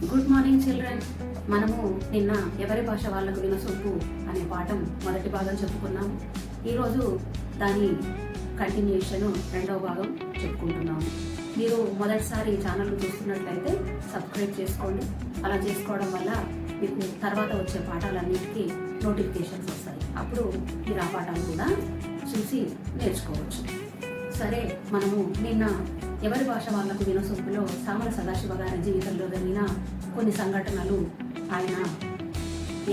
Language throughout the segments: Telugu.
Good morning children. మనము నిన్న ఎవరి భాష వాళ్ళకు వినసొంపు అనే పాఠం మొదటి భాగం చెప్పుకున్నాము. ఈరోజు దాని కంటిన్యూషన్ రెండవ భాగం చెప్పుకుంటున్నాము. మీరు మొదటిసారి ఛానల్ చూస్తున్నట్లయితే సబ్స్క్రైబ్ చేసుకోండి. అలా చేసుకోవడం వల్ల మీకు తర్వాత వచ్చే పాఠాలన్నిటికీ నోటిఫికేషన్స్ వస్తాయి. అప్పుడు మీరు ఆ పాఠాలు కూడా చూసి నేర్చుకోవచ్చు. సరే, మనము నిన్న ఎవరి భాష వాళ్లకు వినసొంపులో సామల సదాశివ గారి జీవితంలో జరిగిన కొన్ని సంఘటనలు ఆయన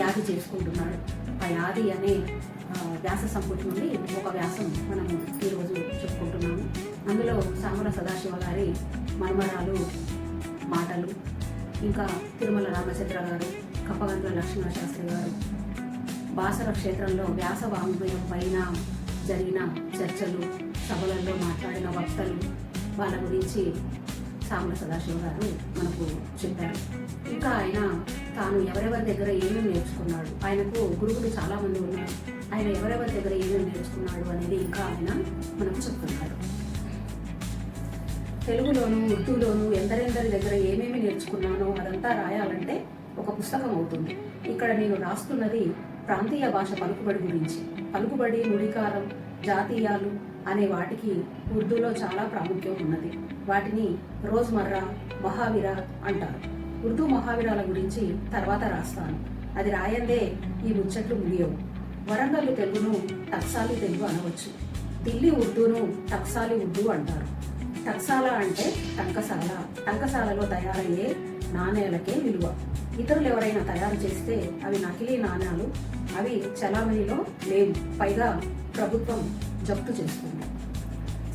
యాది చేసుకుంటున్నాడు. ఆ యాది అనే వ్యాస సంపుటి నుండి ఒక వ్యాసం మనము ఈరోజు చెప్పుకుంటున్నాము. అందులో సామల సదాశివ గారి మర్మరాలు మాటలు, ఇంకా తిరుమల రామచంద్ర గారు, కప్పగంతుల లక్ష్మణ శాస్త్రి గారు బాసర క్షేత్రంలో వ్యాస వాంగ్మయం పైన జరిగిన చర్చలు, సభలలో మాట్లాడిన వక్తలు, వాళ్ళ గురించి సామల సదాశివ గారు మనకు చెప్పారు. ఇంకా ఆయన తాను ఎవరెవరి దగ్గర ఏమేమి నేర్చుకున్నాడు, ఆయనకు గురువులు చాలా మంది ఉన్నారు, ఆయన ఎవరెవరి దగ్గర ఏమేమి నేర్చుకున్నాడు అనేది ఇంకా ఆయన మనకు చెప్తున్నారు. తెలుగులోను ఉర్దూలోను ఎందరెందరి దగ్గర ఏమేమి నేర్చుకున్నానో అదంతా రాయాలంటే ఒక పుస్తకం అవుతుంది. ఇక్కడ నేను రాస్తున్నది ప్రాంతీయ భాష పలుకుబడి గురించి. పలుకుబడి, నుడికారం, జాతీయాలు అనే వాటికి ఉర్దూలో చాలా ప్రాముఖ్యం ఉన్నది. వాటిని రోజ్మర్రా, మహావీరా అంటారు. ఉర్దూ మహావీరాల గురించి తర్వాత రాస్తాను. అది రాయందే ఈ ముచ్చట్లు ముగియవు. వరంగల్ తెలుగును టక్సాలి తెలుగు అనవచ్చు. ఢిల్లీ ఉర్దూను టక్సాలి ఉర్దూ అంటారు. టక్సాల అంటే టంకసాల. టంకసాలలో తయారయ్యే నాణేలకే విలువ. ఇతరులు ఎవరైనా తయారు చేస్తే అవి నకిలీ నాణ్యాలు, అవి చలామణిలో లేవు, పైగా ప్రభుత్వం జప్తు చేస్తుంది.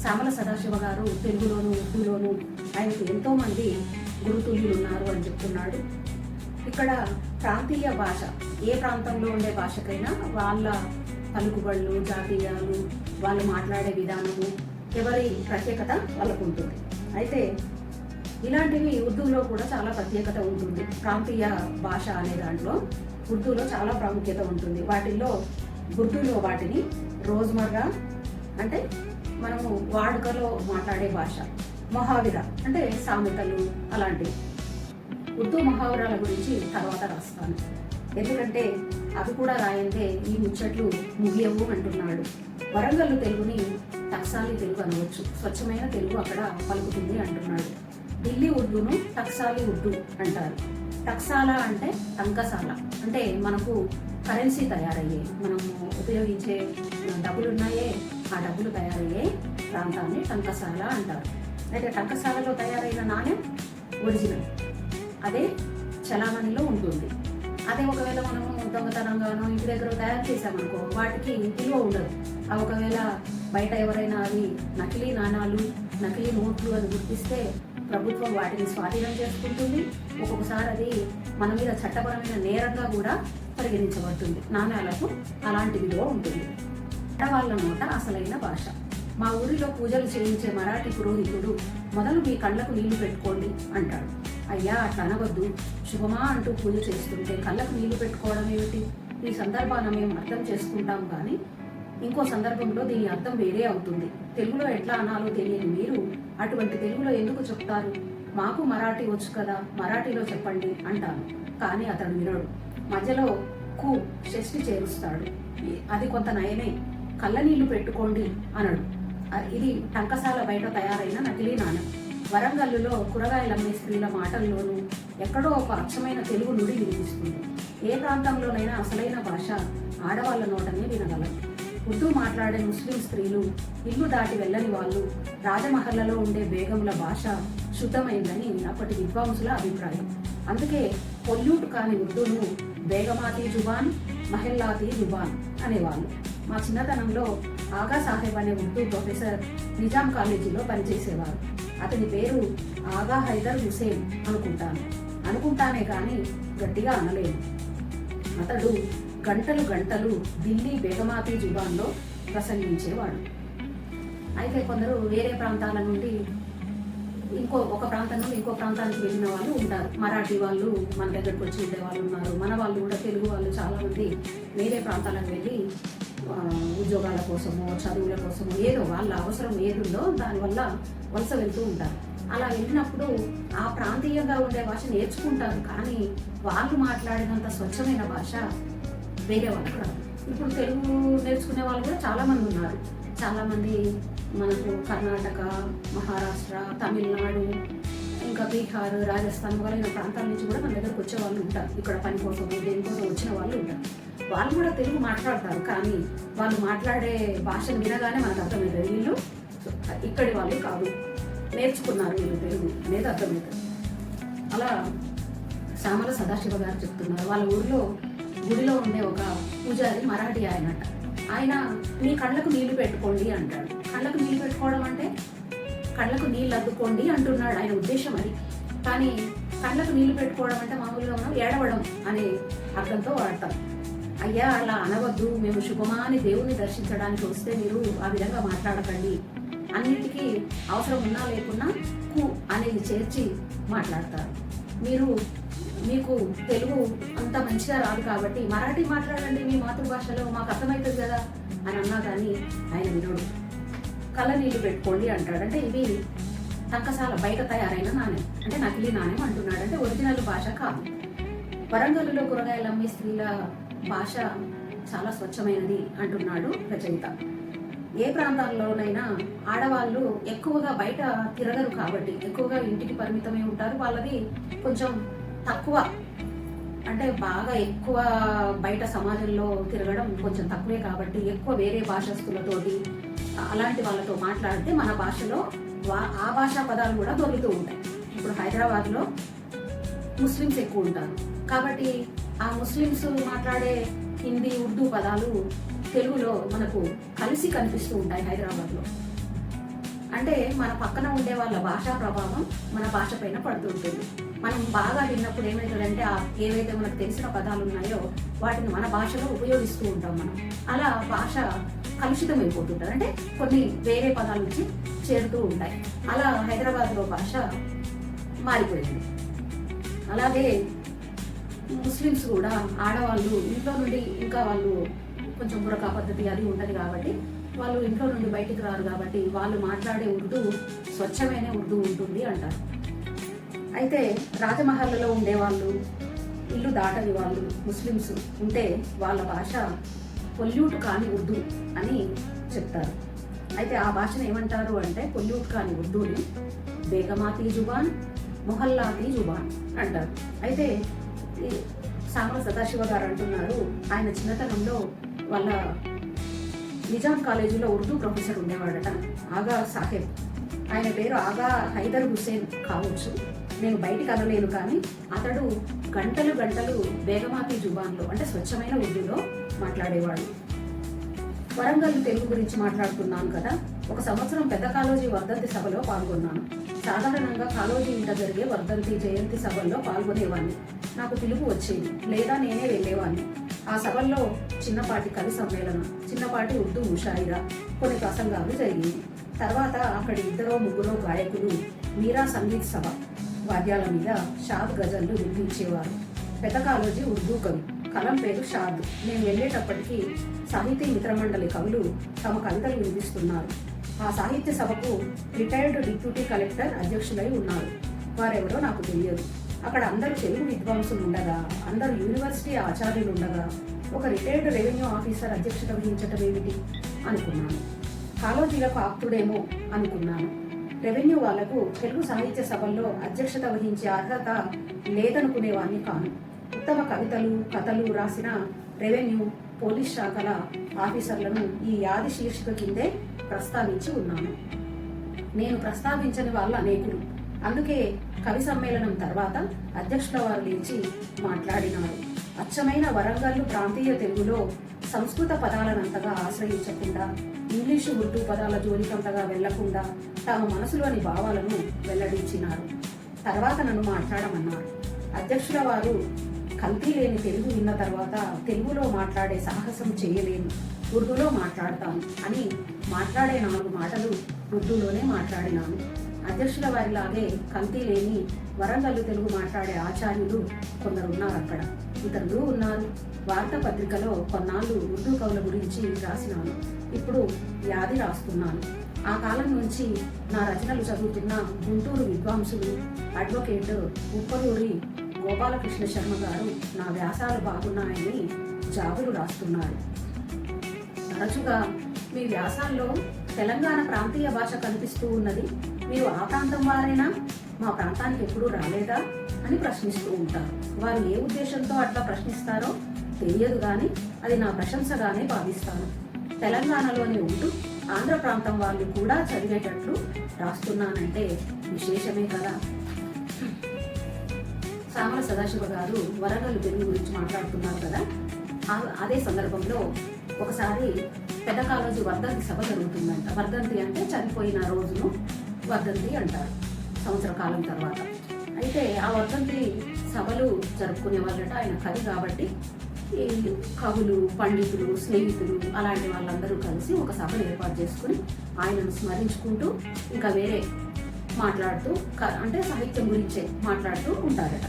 సామల సదాశివ గారు తెలుగులోను ఉర్దూలోను ఆయనకు ఎంతో మంది గురుతుల్యులు ఉన్నారు అని చెప్తున్నాడు. ఇక్కడ ప్రాంతీయ భాష, ఏ ప్రాంతంలో ఉండే భాషకైనా వాళ్ళ పలుకుబళ్ళు, జాతీయాలు, వాళ్ళు మాట్లాడే విధానము, ఎవరి ప్రత్యేకత వాళ్ళకు ఉంటుంది. అయితే ఇలాంటివి ఉర్దూలో కూడా చాలా ప్రత్యేకత ఉంటుంది. ప్రాంతీయ భాష అనే దాంట్లో ఉర్దూలో చాలా ప్రాముఖ్యత ఉంటుంది. వాటిల్లో ఉర్దూలో వాటిని రోజ్మర్రా అంటే మనము వాడుకలో మాట్లాడే భాష, మహావీరా అంటే సామెతలు, అలాంటివి. ఉర్దూ మహావీరాల గురించి తర్వాత రాస్తాను, ఎందుకంటే అవి కూడా రాయంటే ఈ ముచ్చట్లు ముగియవు అంటున్నాడు. వరంగల్ తెలుగుని టక్సాలి తెలుగు అనవచ్చు. స్వచ్ఛమైన తెలుగు అక్కడ పలుకుతుంది అంటున్నాడు. ఢిల్లీ ఉర్దూను టక్సాలి ఉర్దూ అంటారు. టక్సాల అంటే టంకసాల, అంటే మనకు కరెన్సీ తయారయ్యే, మనము ఉపయోగించే డబ్బులు ఉన్నాయే, ఆ డబ్బులు తయారయ్యే ప్రాంతాన్ని టంకసాల అంటారు. అయితే టంకసాలలో తయారైన నాణ్యం ఒరిజినల్, అదే చలామణిలో ఉంటుంది. అదే ఒకవేళ మనము దొంగతనంగానో ఇంటి దగ్గర తయారు చేసామనుకో, వాటికి విలువ ఉండదు. అవి ఒకవేళ బయట ఎవరైనా అవి నకిలీ నాణాలు, నకిలీ నోట్లు అని గుర్తిస్తే ప్రభుత్వం వాటిని స్వాధీనం చేసుకుంటుంది. ఒక్కొక్కసారి అది మన మీద చట్టపరమైన నేరంగా కూడా పరిగణించబడుతుంది. నాణ్యాలకు అలాంటి విలువ ఉంటుంది. ఆడవాళ్ళ నోట అసలైన భాష. మా ఊరిలో పూజలు చేయించే మరాఠీ పురోహితుడు మొదలు మీ కళ్ళకు నీళ్లు పెట్టుకోండి అంటాడు. అయ్యా, అట్లా అనవద్దు, శుభమా అంటూ పూజ చేస్తుంటే కళ్ళకు నీళ్లు పెట్టుకోవడం ఏమిటి? ఈ సందర్భాన్ని మేము అర్థం చేసుకుంటాం, కానీ ఇంకో సందర్భంలో దీని అర్థం వేరే అవుతుంది. తెలుగులో ఎట్లా అనాలో తెలియని మీరు అటువంటి తెలుగులో ఎందుకు చెప్తారు? మాకు మరాఠీ వచ్చు కదా, మరాఠీలో చెప్పండి అంటాను. కానీ అతడు వినడు. మధ్యలో కు షష్ఠి చేరుస్తాడు. అది కొంత నయమే, కళ్ళ నీళ్లు పెట్టుకోండి అనడు. ఇది టంకసాల బయట తయారైన నకిలీ నాణ్యం. వరంగల్లులో కూరగాయలమ్మే స్త్రీల మాటల్లోనూ ఎక్కడో ఒక అచ్చమైన తెలుగు నుడి వినిపిస్తుంది. ఏ ప్రాంతంలోనైనా అసలైన భాష ఆడవాళ్ళ నోటనే వినగలరు. ఉర్దూ మాట్లాడే ముస్లిం స్త్రీలు, ఇల్లు దాటి వెళ్ళని వాళ్ళు, రాజమహల్లలో ఉండే బేగముల భాష శుద్ధమైందని అప్పటి విద్వాంసుల అభిప్రాయం. అందుకే పొల్యూట్ కాని ఉర్దూను బేగమాతి జుబాన్, మహల్లాతి జుబాన్ అనేవాళ్ళు. మా చిన్నతనంలో ఆగా సాహెబ్ అనే ఉర్దూ ప్రొఫెసర్ నిజాం కాలేజీలో పనిచేసేవారు. అతని పేరు ఆగా హైదర్ హుసేన్ అనుకుంటానే కానీ గట్టిగా అనలేను. అతడు గంటలు గంటలు ఢిల్లీ బేగమాతి జుబాన్లో ప్రసంగించేవాడు. అయితే కొందరు వేరే ప్రాంతాల నుండి ఒక ప్రాంతం నుండి ఇంకో ప్రాంతానికి వెళ్ళిన వాళ్ళు ఉంటారు. మరాఠీ వాళ్ళు మన దగ్గరకు వచ్చి ఉండే వాళ్ళు ఉన్నారు. మన వాళ్ళు కూడా, తెలుగు వాళ్ళు చాలామంది వేరే ప్రాంతాలకు వెళ్ళి ఉద్యోగాల కోసమో, చదువుల కోసమో, ఏదో వాళ్ళ అవసరం ఏదుందో దానివల్ల వలస వెళ్తూ ఉంటారు. అలా వెళ్ళినప్పుడు ఆ ప్రాంతీయంగా ఉండే భాష నేర్చుకుంటారు, కానీ వాళ్ళు మాట్లాడినంత స్వచ్ఛమైన భాష వేరే వాళ్ళకు రాదు. ఇప్పుడు తెలుగు నేర్చుకునే వాళ్ళు కూడా చాలామంది ఉన్నారు. చాలామంది మనకు కర్ణాటక, మహారాష్ట్ర, తమిళనాడు, ఇంకా బీహార్, రాజస్థాన్ మొదలైన ప్రాంతాల నుంచి కూడా మన దగ్గరకు వచ్చే వాళ్ళు ఉంటారు. ఇక్కడ పని కోసం దేనికోసం వచ్చిన వాళ్ళు ఉంటారు. వాళ్ళు కూడా తెలుగు మాట్లాడతారు, కానీ వాళ్ళు మాట్లాడే భాషను వినగానే మనకు అర్థమవుతుంది వీళ్ళు ఇక్కడి వాళ్ళు కాదు, నేర్చుకున్నారు వీళ్ళు తెలుగు అనేది అర్థమవుతుంది. అలా సామల సదాశివ గారు చెప్తున్నారు, వాళ్ళ ఊరిలో గుడిలో ఉండే ఒక పూజారి మరాఠీ ఆయనట. ఆయన మీ కళ్ళకు నీళ్లు పెట్టుకోండి అంటాడు. కళ్ళకు నీళ్లు పెట్టుకోవడం అంటే కళ్ళకు నీళ్ళు అద్దుకోండి అంటున్నాడు ఆయన ఉద్దేశం అది. కానీ కళ్ళకు నీళ్లు పెట్టుకోవడం అంటే మామూలుగా మనం ఏడవడం అనే అర్థంతో వాడతాం. అయ్యా అలా అనవద్దు, మేము శుభమాని దేవుణ్ణి దర్శించడానికి వస్తే మీరు ఆ విధంగా మాట్లాడకండి. అన్నిటికీ అవసరం ఉన్నా లేకున్నా కు అనేది చేర్చి మాట్లాడతారు. మీకు తెలుగు అంత మంచిగా రాదు కాబట్టి మరాఠీ మాట్లాడండి మీ మాతృభాషలో, మాకు అర్థమవుతుంది కదా అని అన్నా కానీ ఆయన వినోడు. కళ్ళ నీళ్లు పెట్టుకోండి అంటాడు. అంటే ఇవి టంకసాల బయట తయారైన నాణ్యం, అంటే నకిలీ నాణ్యం అంటున్నాడు, అంటే ఒరిజినల్ భాష కాదు. వరంగల్లో కూరగాయలు అమ్మే స్త్రీల భాష చాలా స్వచ్ఛమైనది అంటున్నాడు రచయిత. ఏ ప్రాంతాల్లోనైనా ఆడవాళ్ళు ఎక్కువగా బయట తిరగరు కాబట్టి, ఎక్కువగా ఇంటికి పరిమితమై ఉంటారు. వాళ్ళది కొంచెం తక్కువ, అంటే బాగా ఎక్కువ బయట సమాజంలో తిరగడం కొంచెం తక్కువే కాబట్టి ఎక్కువ వేరే భాషస్తులతోటి అలాంటి వాళ్ళతో మాట్లాడితే మన భాషలో ఆ భాషా పదాలు కూడా దొరుకుతూ ఉంటాయి. ఇప్పుడు హైదరాబాద్లో ముస్లిమ్స్ ఎక్కువ ఉంటారు కాబట్టి ఆ ముస్లిమ్స్ మాట్లాడే హిందీ, ఉర్దూ పదాలు తెలుగులో మనకు కలిసి కనిపిస్తూ ఉంటాయి హైదరాబాద్లో. అంటే మన పక్కన ఉండే వాళ్ళ భాషా ప్రభావం మన భాష పైన పడుతుంటుంది. మనం బాగా విన్నప్పుడు ఏమవుతుందంటే ఏవైతే మనకు తెలిసిన పదాలు ఉన్నాయో వాటిని మన భాషలో ఉపయోగిస్తూ ఉంటాం మనం. అలా భాష కలుషితం అయిపోతుంటుంది, అంటే కొన్ని వేరే పదాల నుంచి చేరుతూ ఉంటాయి. అలా హైదరాబాద్లో భాష మారిపోయింది. అలాగే ముస్లిమ్స్ కూడా ఆడవాళ్ళు ఇంట్లో నుండి, ఇంకా వాళ్ళు కొంచెం బురకా పద్ధతి అది ఉంటుంది కాబట్టి వాళ్ళు ఇంట్లో నుండి బయటికి రారు కాబట్టి వాళ్ళు మాట్లాడే ఉర్దూ స్వచ్ఛమైన ఉర్దూ ఉంటుంది అంటారు. అయితే రాజమహల్లో ఉండేవాళ్ళు, ఇల్లు దాటని వాళ్ళు ముస్లిమ్స్ ఉంటే వాళ్ళ భాష పొల్యూట్ కాని ఉర్దూ అని చెప్తారు. అయితే ఆ భాషను ఏమంటారు అంటే పొల్యూట్ కాని ఉర్దూని బేగమాతీ జుబాన్, మొహల్లాతీ జుబాన్ అంటారు. అయితే సామల సదాశివ గారు అంటున్నారు, ఆయన చిన్నతనంలో వాళ్ళ నిజాం కాలేజీలో ఉర్దూ ప్రొఫెసర్ ఉండేవాడట, ఆగా సాహెబ్. ఆయన పేరు ఆగా హైదర్ హుసేన్ కావచ్చు, నేను బయటికి అనలేను, కానీ అతడు గంటలు గంటలు బేగమాతీ జుబాన్లో అంటే స్వచ్ఛమైన ఉర్దూలో మాట్లాడేవాడు. వరంగల్ తెలుగు గురించి మాట్లాడుతున్నాను కదా. ఒక సంవత్సరం పెద్ద కాళోజీ వర్ధంతి సభలో పాల్గొన్నాను. సాధారణంగా కాళోజీ ఇంట జరిగే వర్ధంతి, జయంతి సభల్లో పాల్గొనేవాడిని. నాకు పిలుపు వచ్చేది లేదా నేనే వెళ్ళేవాడిని. ఆ సభల్లో చిన్నపాటి కవి సమ్మేళనం, చిన్నపాటి ఉర్దూ ముషాయిరా, కొన్ని ప్రసంగాలు జరిగింది. తర్వాత అక్కడి 2-3 గాయకులు మీరా సంగీత్ సభ వాద్యాల మీద షాద్ గజల్లు వినిపించేవారు. పెద్ద కాళోజీ ఉర్దూ కవి, కలం పేరు షాద్. నేను వెళ్ళేటప్పటికీ సాహితీ మిత్రమండలి కవులు తమ కవితలు వినిపిస్తున్నారు. ఆ సాహిత్య సభకు రిటైర్డ్ డిప్యూటీ కలెక్టర్ అధ్యక్షులై ఉన్నారు. వారెవరో నాకు తెలియదు. అక్కడ అందరూ తెలుగు విద్వాంసులు ఉండగా, అందరూ యూనివర్సిటీ ఆచార్యులు ఉండగా ఒక రిటైర్డ్ రెవెన్యూ ఆఫీసర్ అధ్యక్షత వహించటం ఏమిటి అనుకున్నాను. కాళోజీలకు ఆప్తుడేమో అనుకున్నాను. రెవెన్యూ వాళ్లకు తెలుగు సాహిత్య సభల్లో అధ్యక్షత వహించే అర్హత లేదనుకునేవాడిని కాను. ఉత్తమ కవితలు, కథలు రాసిన రెవెన్యూ, పోలీస్ శాఖల ఆఫీసర్లను ఈ యాది శీర్షిక కిందే ప్రస్తావించి ఉన్నాను. నేను ప్రస్తావించని వాళ్ళు అనేకులు. అందుకే కవి సమ్మేళనం తర్వాత అధ్యక్షుల వారు లేచి మాట్లాడినారు. అచ్చమైన వరంగల్లు ప్రాంతీయ తెలుగులో సంస్కృత పదాలనంతగా ఆశ్రయించకుండా, ఇంగ్లీషు, ఉర్దూ పదాల జోలికంతగా వెళ్లకుండా తమ మనసులోని భావాలను వెల్లడించినారు. తర్వాత నన్ను మాట్లాడమన్నారు. అధ్యక్షుల వారు కల్తీ లేని తెలుగు విన్న తర్వాత తెలుగులో మాట్లాడే సాహసం చేయలేను, ఉర్దూలో మాట్లాడతాను అని మాట్లాడే 4 మాటలు ఉర్దూలోనే మాట్లాడినాను. అధ్యక్షుల వారిలాగే కల్తీ లేని వరంగల్లు తెలుగు మాట్లాడే ఆచార్యులు కొందరున్నారు అక్కడ. ఇతరులు ఉన్నారు. వార్తాపత్రికలో కొన్నాళ్ళు ఉర్దూ కవుల గురించి రాసినాను. ఇప్పుడు యాది రాస్తున్నాను. ఆ కాలం నుంచి నా రచనలు చదువుతున్న గుంటూరు విద్వాంసులు అడ్వకేట్ ఉప్పలూరి గోపాలకృష్ణ శర్మ గారు నా వ్యాసాలు బాగున్నాయని జాబులు రాస్తున్నారు. తరచుగా మీ వ్యాసాల్లో తెలంగాణ ప్రాంతీయ భాష కనిపిస్తూ ఉన్నది, మీరు ఆ ప్రాంతం వారైనా, మా ప్రాంతానికి ఎప్పుడూ రాలేదా అని ప్రశ్నిస్తూ ఉంటారు. వారు ఏ ఉద్దేశంతో అట్లా ప్రశ్నిస్తారో తెలియదు, కానీ అది నా ప్రశంసగానే భావిస్తాను. తెలంగాణలోనే ఉంటూ ఆంధ్ర ప్రాంతం వాళ్ళు కూడా చదివేటట్లు రాస్తున్నానంటే విశేషమే కదా. సామల సదాశివ గారు వరంగల్ తెలుగు గురించి మాట్లాడుతున్నారు కదా. అదే సందర్భంలో ఒకసారి పెద్ద కాలేజీ వర్ధంతి సభ జరుగుతుందంట. వర్ధంతి అంటే చనిపోయిన రోజును వర్ధంతి అంటారు, సంవత్సర కాలం తర్వాత. అయితే ఆ వర్ధంతి సభలు జరుపుకునే వాళ్ళట. ఆయన కవి కాబట్టి ఈ కవులు, పండితులు, స్నేహితులు అలాంటి వాళ్ళందరూ కలిసి ఒక సభను ఏర్పాటు చేసుకుని ఆయనను స్మరించుకుంటూ ఇంకా వేరే మాట్లాడుతూ అంటే సాహిత్యం గురించే మాట్లాడుతూ ఉంటారట.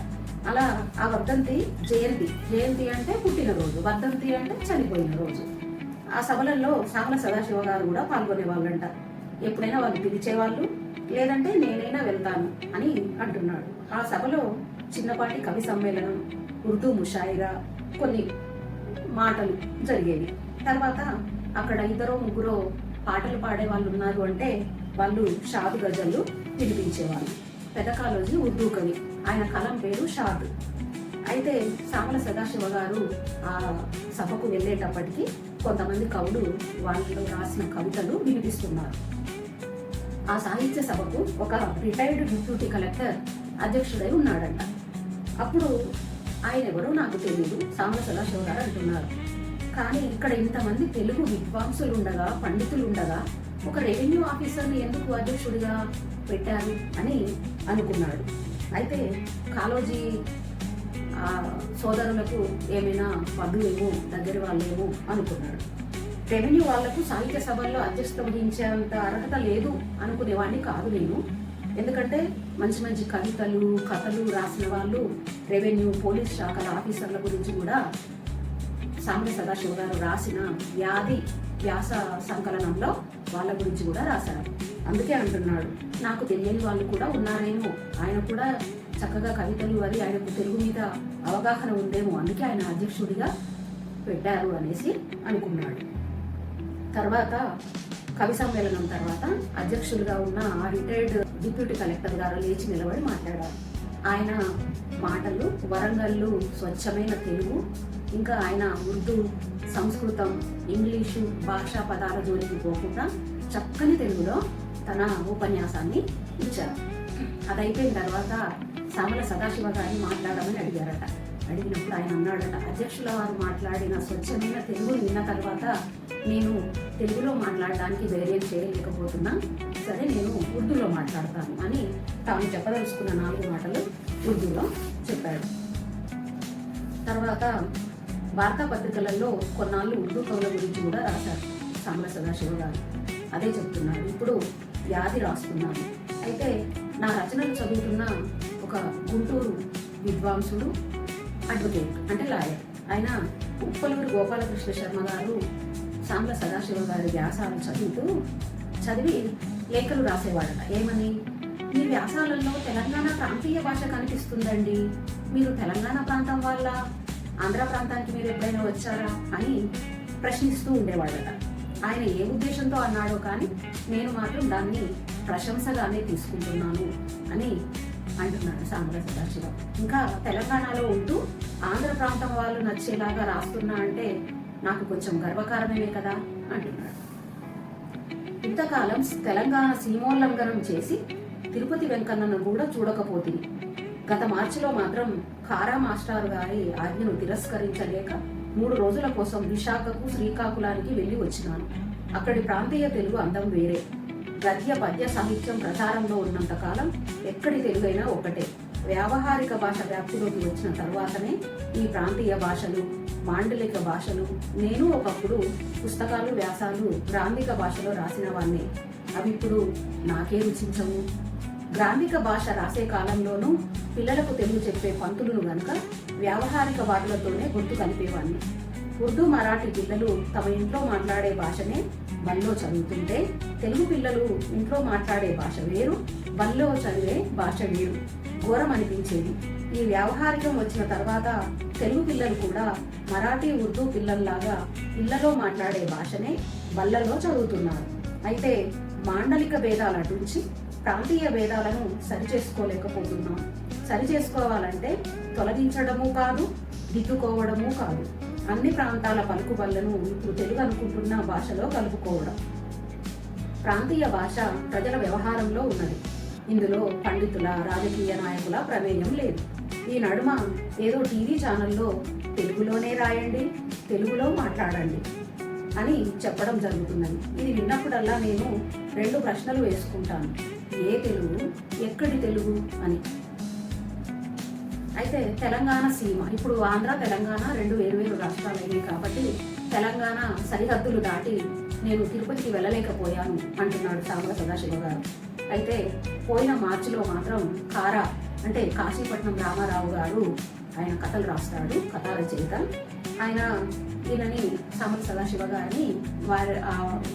అలా ఆ వర్ధంతి జయంతి అంటే పుట్టినరోజు, వర్ధంతి అంటే చనిపోయిన రోజు. ఆ సభలలో సామల సదాశివ గారు కూడా పాల్గొనే వాళ్ళంట. ఎప్పుడైనా వాళ్ళు పిలిచేవాళ్ళు, లేదంటే నేనైనా వెళ్తాను అని అంటున్నాడు. ఆ సభలో చిన్నపాటి కవి సమ్మేళనం, ఉర్దూ ముషాయిరా, కొన్ని మాటలు జరిగేవి. తర్వాత అక్కడ 2-3 పాటలు పాడే వాళ్ళు ఉన్నారు అంటే వాళ్ళు షాద్ గజళ్ళు వినిపించేవాళ్ళు. పెద్ద కాలేజీ ఉర్దూ కవి, ఆయన కలం పేరు షాద్. అయితే సామల సదాశివ గారు ఆ సభకు వెళ్ళేటప్పటికి కొంతమంది కవులు వాళ్ళు రాసిన కవితలు వినిపిస్తున్నారు. ఆ సాహిత్య సభకు ఒక రిటైర్డ్ డిప్యూటీ కలెక్టర్ అధ్యక్షుడై ఉన్నాడంట. అప్పుడు ఆయన ఎవరో నాకు తెలియదు, సామల సదాశివ గారు అంటున్నారు. కానీ ఇక్కడ ఇంతమంది తెలుగు విద్వాంసులు ఉండగా, పండితులు ఉండగా ఒక రెవెన్యూ ఆఫీసర్ని ఎందుకు అధ్యక్షుడిగా పెట్టారు అని అనుకున్నాడు. అయితే కాలోజీ సోదరులకు ఏమైనా బంధువులేమో, దగ్గర వాళ్ళేమో అనుకున్నాడు. రెవెన్యూ వాళ్లకు సాహిత్య సభల్లో అధ్యక్షత వహించేంత అర్హత లేదు అనుకునేవాడిని కాదు నేను. ఎందుకంటే మంచి మంచి కవితలు, కథలు రాసిన వాళ్ళు రెవెన్యూ, పోలీస్ శాఖల ఆఫీసర్ల గురించి కూడా సామల సదాశివ గారు రాసిన వ్యాస సంకలనంలో వాళ్ళ గురించి కూడా రాశారు. అందుకే అంటున్నాడు, నాకు తెలియని వాళ్ళు కూడా ఉన్నారేమో, ఆయన కూడా చక్కగా కవితలు అది ఆయనకు తెలుగు మీద అవగాహన ఉందేమో, అందుకే ఆయన అధ్యక్షుడిగా పెట్టారు అనేసి అనుకున్నాడు. తర్వాత కవి సమ్మేళనం తర్వాత అధ్యక్షులుగా ఉన్న ఆ రిటైర్డ్ డిప్యూటీ కలెక్టర్ గారు లేచి నిలబడి మాట్లాడారు. ఆయన మాటలు వరంగల్లు స్వచ్ఛమైన తెలుగు, ఇంకా ఆయన ఉర్దూ, సంస్కృతం, ఇంగ్లీషు భాషా పదాల జోలికి పోకుండా చక్కని తెలుగులో తన ఉపన్యాసాన్ని ఇచ్చారు. అదైపోయిన తర్వాత సామల సదాశివ గారిని మాట్లాడమని అడిగారట. అడిగినప్పుడు ఆయన అన్నాడట, అధ్యక్షుల వారు మాట్లాడిన స్వచ్ఛమైన తెలుగు విన్న తర్వాత నేను తెలుగులో మాట్లాడడానికి ధైర్యం చేయలేకపోతున్నా, సరే నేను ఉర్దూలో మాట్లాడతాను అని తాను చెప్పదలుచుకున్న 4 మాటలు ఉర్దూలో చెప్పాడు. తర్వాత వార్తాపత్రికలలో కొన్నాళ్ళు ఉర్దూ కవుల గురించి కూడా రాశారు సామల సదాశివ గారు. అదే చెప్తున్నాడు, ఇప్పుడు వ్యాధి రాస్తున్నాను. అయితే నా రచనలు చదువుతున్న ఒక గుంటూరు విద్వాంసుడు, అడ్వకేట్ అంటే లాయర్, ఆయన ఉప్పలూరి గోపాలకృష్ణ శర్మ గారు సామల సదాశివ గారి వ్యాసాలు చదివి లేఖలు రాసేవాడట. ఏమని, మీ వ్యాసాలలో తెలంగాణ ప్రాంతీయ భాష కనిపిస్తుందండి, మీరు తెలంగాణ ప్రాంతం వాళ్ళ, ఆంధ్ర ప్రాంతానికి మీరు ఎప్పుడైనా వచ్చారా అని ప్రశ్నిస్తూ ఉండేవాడట. ఆయన ఏ ఉద్దేశంతో అన్నాడో కానీ నేను మాత్రం దాన్ని ప్రశంసగానే తీసుకుంటున్నాను అని అంటున్నాడు సామల సదాశివ. ఇంకా తెలంగాణలో ఉంటూ ఆంధ్ర ప్రాంతం వాళ్ళు నచ్చేలాగా రాస్తున్నా అంటే నాకు కొంచెం గర్వకారణమే కదా అంటున్నాడు. ఇంతకాలం తెలంగాణ సీమోల్లంఘనం చేసి తిరుపతి వెంకన్నను కూడా చూడకపోతుంది. గత మార్చిలో మాత్రం కారా మాస్టారు గారి ఆజ్ఞను తిరస్కరించలేక 3 రోజుల కోసం విశాఖకు, శ్రీకాకుళానికి వెళ్ళి వచ్చినాను. అక్కడి ప్రాంతీయ తెలుగు అందం వేరే. గద్య పద్య సాహిత్యం ప్రచారంలో ఉన్నంత కాలం ఎక్కడి తెలుగైనా ఒకటే. వ్యావహారిక భాష వ్యాప్తిలోకి వచ్చిన తర్వాతనే ఈ ప్రాంతీయ భాషలు, మాండలిక భాషలు. నేను ఒకప్పుడు పుస్తకాలు, వ్యాసాలు గ్రాంధిక భాషలో రాసిన వాణ్ణి. అవి ఇప్పుడు నాకే రుచించవు. గ్రాంధిక భాష రాసే కాలంలోనూ పిల్లలకు తెలుగు చెప్పే పంతులను గనుక వ్యావహారిక వాటిలతోనే గుర్తు కలిపేవాణ్ణి. ఉర్దూ, మరాఠీ పిల్లలు తమ ఇంట్లో మాట్లాడే భాషనే బల్లో చదువుతుంటే తెలుగు పిల్లలు ఇంట్లో మాట్లాడే భాష వేరు, బల్లో చదివే భాష వేరు, ఘోరం అనిపించేది. ఈ వ్యావహారికం వచ్చిన తర్వాత తెలుగు పిల్లలు కూడా మరాఠీ ఉర్దూ పిల్లల్లాగా ఇళ్లలో మాట్లాడే భాషనే బల్లలో చదువుతున్నారు. అయితే మాండలిక భేదాల నుంచి ప్రాంతీయ భేదాలను సరిచేసుకోలేకపోతున్నాం. సరిచేసుకోవాలంటే తొలగించడము కాదు, దిద్దుకోవడము కాదు, అన్ని ప్రాంతాల పలుకుబళ్లను ఇప్పుడు తెలుగు అనుకుంటున్న భాషలో కలుపుకోవడం. ప్రాంతీయ భాష ప్రజల వ్యవహారంలో ఉన్నది. ఇందులో పండితుల, రాజకీయ నాయకుల ప్రమేయం లేదు. ఈ నడుమ ఏదో టీవీ ఛానల్లో తెలుగులోనే రాయండి, తెలుగులో మాట్లాడండి అని చెప్పడం జరుగుతున్నది. ఇది విన్నప్పుడల్లా నేను 2 ప్రశ్నలు వేసుకుంటాను. ఏ తెలుగు, ఎక్కడి తెలుగు అని. అయితే తెలంగాణ సీమ, ఇప్పుడు ఆంధ్ర తెలంగాణ 2 వేరు రాష్ట్రాలు అయినాయి కాబట్టి తెలంగాణ సరిహద్దులు దాటి నేను తిరుపతికి వెళ్ళలేకపోయాను అంటున్నాడు సామల సదాశివ గారు. అయితే పోయిన మార్చిలో మాత్రం కారా అంటే కాశీపట్నం రామారావు గారు, ఆయన కథలు రాస్తాడు, కథా రచయిత. ఆయన ఈయనని సామల సదాశివ గారిని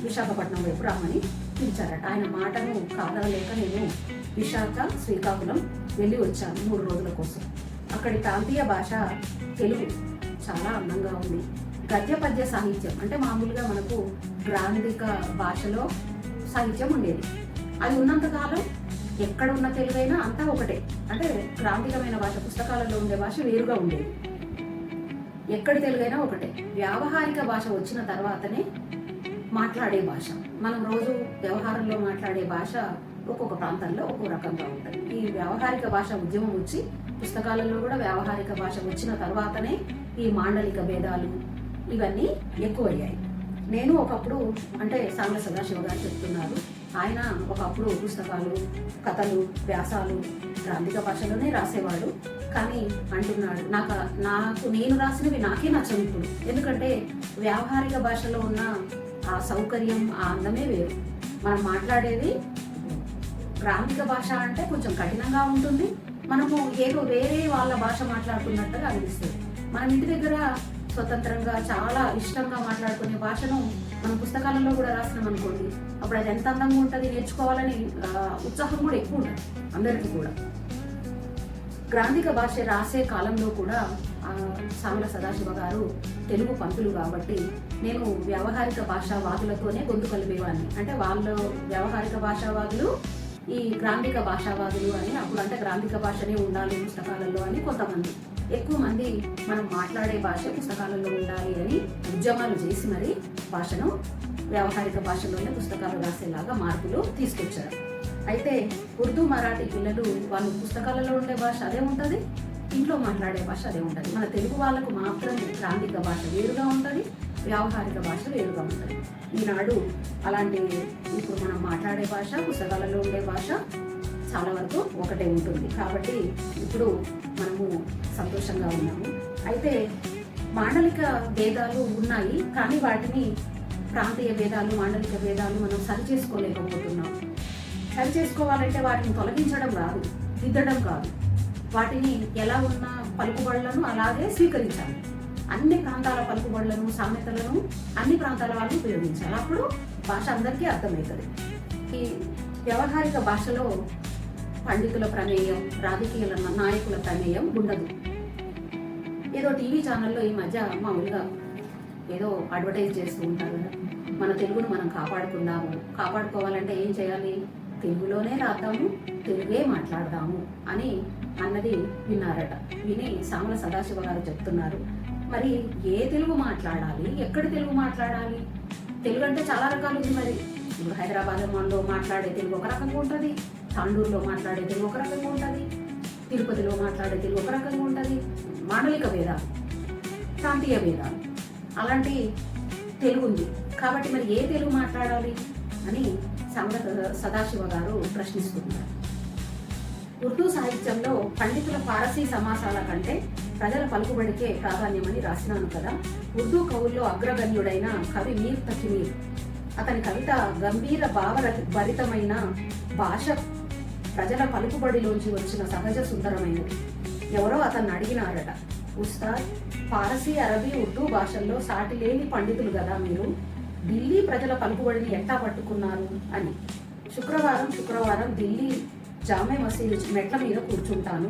విశాఖపట్నం వైపు రామని పిలిచారట. ఆయన మాటను కాదనలేక నేను విశాఖ, శ్రీకాకుళం వెళ్ళి వచ్చాను 3 రోజుల కోసం. అక్కడి ప్రాంతీయ భాష తెలుగు చాలా అందంగా ఉంది. గద్య పద్య సాహిత్యం అంటే మామూలుగా మనకు గ్రాంధిక భాషలో సాహిత్యం ఉండేది. అది ఉన్నంతకాలం ఎక్కడ ఉన్న తెలుగైనా అంతా ఒకటే. అంటే గ్రాంధికమైన భాష, పుస్తకాలలో ఉండే భాష వేరుగా ఉండేది. ఎక్కడి తెలుగైనా ఒకటే. వ్యావహారిక భాష వచ్చిన తర్వాతనే మాట్లాడే భాష, మనం రోజు వ్యవహారంలో మాట్లాడే భాష ఒక్కొక్క ప్రాంతాల్లో ఒక్కో రకంగా ఉంటుంది. ఈ వ్యావహారిక భాష ఉద్యమం వచ్చి పుస్తకాలలో కూడా వ్యావహారిక భాష వచ్చిన తర్వాతనే ఈ మాండలిక భేదాలు ఇవన్నీ ఎక్కువయ్యాయి. నేను ఒకప్పుడు, అంటే సామల సదాశివ గారు చెప్తున్నారు, ఆయన ఒకప్పుడు పుస్తకాలు, కథలు, వ్యాసాలు గ్రాంధిక భాషలోనే రాసేవాడు. కానీ అంటున్నాడు, నాకు నేను రాసినవి నాకే నచ్చవు ఇప్పుడు. ఎందుకంటే వ్యావహారిక భాషలో ఉన్న ఆ సౌకర్యం, ఆ అందమే వేరు. మనం మాట్లాడేది గ్రాంధిక భాష అంటే కొంచెం కఠినంగా ఉంటుంది. మనము ఏదో వేరే వాళ్ళ భాష మాట్లాడుతున్నట్టుగా అనిపిస్తుంది. మనం ఇంటి దగ్గర స్వతంత్రంగా చాలా ఇష్టంగా మాట్లాడుకునే భాషను మనం పుస్తకాలలో కూడా రాసినాం అనుకోండి, అప్పుడు అది ఎంత అందంగా ఉంటుంది, నేర్చుకోవాలని ఉత్సాహం కూడా ఎక్కువ ఉంటుంది అందరికీ కూడా. గ్రాంధిక భాష రాసే కాలంలో కూడా సామల సదాశివ గారు తెలుగు పంతులు కాబట్టి నేను వ్యావహారిక భాషావాదులతోనే గొంతు కలిపేవాడిని. అంటే వాళ్ళు వ్యావహారిక భాషావాదులు, ఈ గ్రాంధిక భాషావాదులు అని. అప్పుడు అంటే గ్రాంధిక భాషనే ఉండాలి పుస్తకాలలో అని కొంతమంది, ఎక్కువ మంది మనం మాట్లాడే భాష పుస్తకాలలో ఉండాలి అని ఉద్యమాలు చేసి మరి భాషను వ్యావహారిక భాషలోనే పుస్తకాలు రాసేలాగా మార్పులు తీసుకొచ్చారు. అయితే ఉర్దూ, మరాఠీ పిల్లలు వాళ్ళు పుస్తకాలలో ఉండే భాష అదే ఉంటుంది, ఇంట్లో మాట్లాడే భాష అదే ఉంటుంది. మన తెలుగు వాళ్ళకు మాత్రం గ్రాంధిక భాష వేరుగా ఉంటుంది, వ్యావహారిక భాష వేరుగా ఉంటుంది. ఈనాడు అలాంటి ఇప్పుడు మనం మాట్లాడే భాష, పుస్తకాలలో ఉండే భాష చాలా వరకు ఒకటే ఉంటుంది. కాబట్టి ఇప్పుడు మనము సంతోషంగా ఉన్నాము. అయితే మాండలిక భేదాలు ఉన్నాయి, కానీ వాటిని ప్రాంతీయ భేదాలు, మాండలిక భేదాలు మనం సరిచేసుకోలేకపోతున్నాం. సరిచేసుకోవాలంటే వాటిని తొలగించడం కాదు, దిద్దడం కాదు, వాటిని ఎలా ఉన్న పలుకుబడులను అలాగే స్వీకరించాలి. అన్ని ప్రాంతాల పలుకుబడులను, సామెతలను అన్ని ప్రాంతాల వాళ్ళు ఉపయోగించాలి. అప్పుడు భాష అందరికీ అర్థమవుతుంది. ఈ వ్యవహారిక భాషలో పండితుల ప్రమేయం, రాజకీయ నాయకుల ప్రమేయం ఉండదు. ఏదో టీవీ ఛానల్లో ఈ మధ్య మామూలుగా ఏదో అడ్వర్టైజ్ చేస్తూ ఉంటారు కదా, మన తెలుగును మనం కాపాడుకుందాము, కాపాడుకోవాలంటే ఏం చేయాలి, తెలుగులోనే రాద్దాము, తెలుగే మాట్లాడదాము అని అన్నది విన్నారట. విని సామల సదాశివ గారు చెప్తున్నారు, మరి ఏ తెలుగు మాట్లాడాలి, ఎక్కడ తెలుగు మాట్లాడాలి? తెలుగు అంటే చాలా రకాలు ఉంది. మరి ఇప్పుడు హైదరాబాద్లో మాట్లాడే తెలుగు ఒక రకంగా ఉంటుంది, తాండూరులో మాట్లాడే తెలుగు ఒక రకంగా ఉంటుంది, తిరుపతిలో మాట్లాడే తెలుగు ఒక రకంగా ఉంటుంది. మాండలిక భేదాలు, ప్రాంతీయ భేదాలు అలాంటి తెలుగు ఉంది. కాబట్టి మరి ఏ తెలుగు మాట్లాడాలి అని సామల సదాశివ గారు ప్రశ్నిస్తున్నారు. ఉర్దూ సాహిత్యంలో పండితుల ఫారసీ సమాసాల కంటే ప్రజల పలుకుబడికే ప్రాధాన్యమని రాసినాను కదా. ఉర్దూ కవుల్లో అగ్రగణ్యుడైన కవి మీర్ తకి మీర్, అతని కవిత గంభీర భావభరితమైన భాష ప్రజల పలుకుబడిలోంచి వచ్చిన సహజ సుందరమైనది. ఎవరో అతన్ని అడిగినారట, ఉస్తాద్, ఫారసీ, అరబీ, ఉర్దూ భాషల్లో సాటి లేని పండితులు కదా మీరు, ఢిల్లీ ప్రజల పలుకుబడిని ఎట్టా పట్టుకున్నారు అని. శుక్రవారం ఢిల్లీ జామే మసీదు మెట్ల మీద కూర్చుంటాను.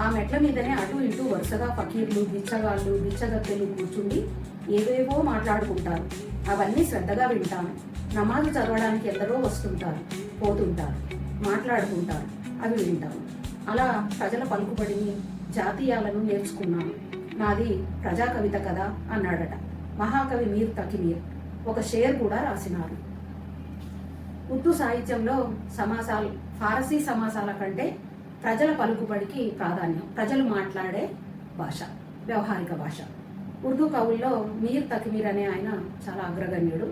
ఆ మెట్ల మీదనే అటు ఇటు వరుసగా ఫకీర్లు, బిచ్చగాళ్ళు, బిచ్చగత్తెలు కూర్చుండి ఏవేవో మాట్లాడుకుంటారు. అవన్నీ శ్రద్ధగా వింటాను. నమాజు చదవడానికి ఎందరో వస్తుంటారు, పోతుంటారు, మాట్లాడుకుంటారు, అవి వింటాను. అలా ప్రజల పలుకుబడిని, జాతీయాలను నేర్చుకున్నాను. నాది ప్రజా కవిత కదా అన్నాడట మహాకవి మీర్ తకి మీర్. ఒక షేర్ కూడా రాసినారు. ఉర్దూ సాహిత్యంలో ఫారసీ సమాసాల కంటే ప్రజల పలుకుబడికి ప్రాధాన్యం. ప్రజలు మాట్లాడే భాష, వ్యవహారిక భాష. ఉర్దూ కవుల్లో మీర్ తకి మీర్ అనే ఆయన చాలా అగ్రగణ్యుడు.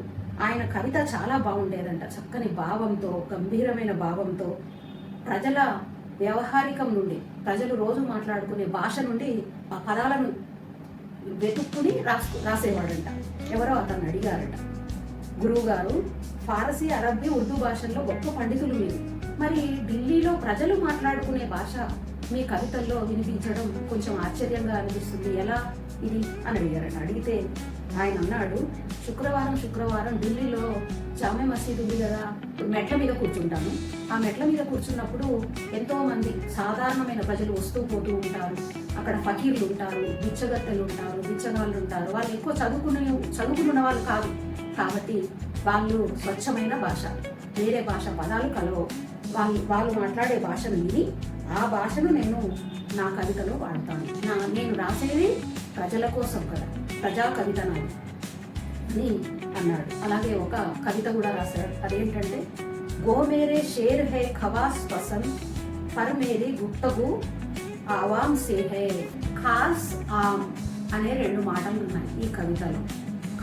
ఆయన కవిత చాలా బాగుండేదంట. చక్కని భావంతో, గంభీరమైన భావంతో ప్రజల వ్యవహారికం నుండి, ప్రజలు రోజు మాట్లాడుకునే భాష నుండి ఆ పదాలను వెతుక్కుని రాసేవాడంట. ఎవరో అతను అడిగారట, గురువు గారు, ఫారసీ, అరబ్బీ, ఉర్దూ భాషల్లో గొప్ప పండితులు మీరు, మరి ఢిల్లీలో ప్రజలు మాట్లాడుకునే భాష మీ కవితల్లో వినిపించడం కొంచెం ఆశ్చర్యంగా అనిపిస్తుంది, ఎలా ఇది అని అడిగారట. అడిగితే ఆయన అన్నాడు, శుక్రవారం ఢిల్లీలో జామే మసీదు ఉంది కదా, మెట్ల మీద కూర్చుంటాను. ఆ మెట్ల మీద కూర్చున్నప్పుడు ఎంతో మంది సాధారణమైన ప్రజలు వస్తూ పోతూ ఉంటారు. అక్కడ ఫకీర్లు ఉంటారు, బిచ్చగత్తెలు ఉంటారు, బిచ్చగాళ్ళు ఉంటారు. వాళ్ళు ఎక్కువ చదువుకున్న వాళ్ళు కాదు కాబట్టి వాళ్ళు స్వచ్ఛమైన భాష, వేరే భాష పదాలు కలవు. వాళ్ళు మాట్లాడే భాషను విని ఆ భాషను నేను నా కవితలో వాడతాను. నేను రాసేది ప్రజల కోసం కదా, ప్రజా కవిత నాది అని అన్నాడు. అలాగే ఒక కవిత కూడా రాశాడు. అదేంటంటే, గో మేరే షేర్ హై ఖవాస్ పసంద్, పర్ మేరీ గుప్తగు ఆవామ్ సే హై, ఖాస్ ఆమ్ అనే 2 మాటలు ఉన్నాయి ఈ కవితలో.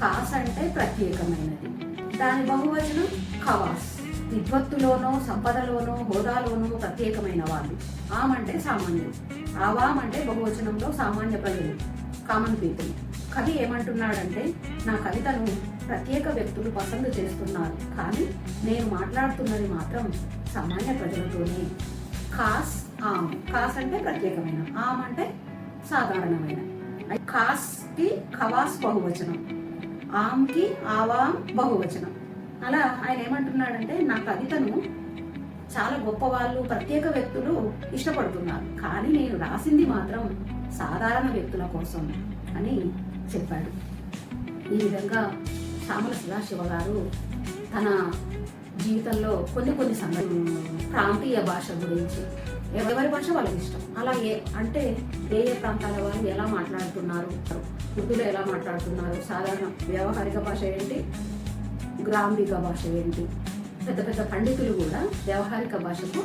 ఖాస్ అంటే ప్రత్యేకమైనది, దాని బహువచనం ఖవాస్. విద్వత్తులోనో, సంపదలోనో, హోదాలోనో ప్రత్యేకమైన వాళ్ళు. ఆమ్ అంటే సామాన్యులు, ఆవామ్ అంటే బహువచనంలో సామాన్య ప్రజలు, కామన్ పీపుల్. కవి ఏమంటున్నాడంటే, నా కవితను ప్రత్యేక వ్యక్తులు పసందు చేస్తున్నారు, కానీ నేను మాట్లాడుతున్నది మాత్రం సామాన్య ప్రజలతోనే. ఖాస్ ఆమ్, ఖాస్ అంటే ప్రత్యేకమైన, ఆమ్ అంటే సాధారణమైన. ఖాస్ కి ఖవాస్ బహువచనం, ఆమ్ కి ఆవామ్ బహువచనం. అలా ఆయన ఏమంటున్నాడంటే, నా కవితను చాలా గొప్ప వాళ్ళు, ప్రత్యేక వ్యక్తులు ఇష్టపడుతున్నారు, కానీ నేను రాసింది మాత్రం సాధారణ వ్యక్తుల కోసం అని చెప్పాడు. ఈ విధంగా సామల సదాశివ గారు తన జీవితంలో కొన్ని ప్రాంతీయ భాష గురించి, ఎవరి భాష వాళ్ళకి ఇష్టం, అలాగే అంటే ఏ ప్రాంతాల వాళ్ళు ఎలా మాట్లాడుతున్నారు, ఉర్దూలో ఎలా మాట్లాడుతున్నారు, సాధారణ వ్యవహారిక భాష ఏంటి, గ్రాంధిక భాష ఏంటి. పెద్ద పండితులు కూడా వ్యవహారిక భాషకు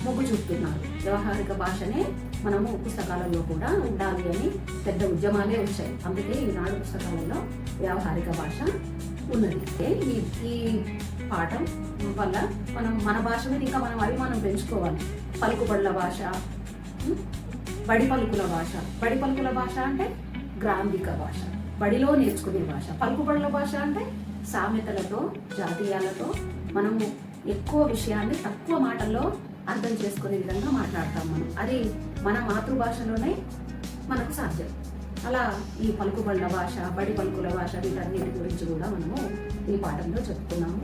మొగ్గు చూపుతున్నారు. వ్యవహారిక భాషనే మనము పుస్తకాలలో కూడా ఉండాలి అని పెద్ద ఉద్యమాలే వచ్చాయి. అందుకే ఈనాడు పుస్తకాలలో వ్యవహారిక భాష ఉన్నది. ఈ పాఠం వల్ల మన భాష మీద ఇంకా మనం అభిమానం పెంచుకోవాలి. పలుకుబడుల భాష, బడి పలుకుల భాష. బడి పలుకుల భాష అంటే గ్రాంధిక భాష, బడిలో నేర్చుకునే భాష. పలుకుబడుల భాష అంటే సామెతలతో, జాతీయాలతో మనము ఎక్కువ విషయాన్ని తక్కువ మాటల్లో అర్థం చేసుకునే విధంగా మాట్లాడతాం మనం. అది మన మాతృభాషలోనే మనకు సాధ్యం. అలా ఈ పలుకుబడుల భాష, బడి పలుకుల భాష, వీటన్నిటి గురించి కూడా మనము ఈ పాఠంలో చెప్పుకున్నాము.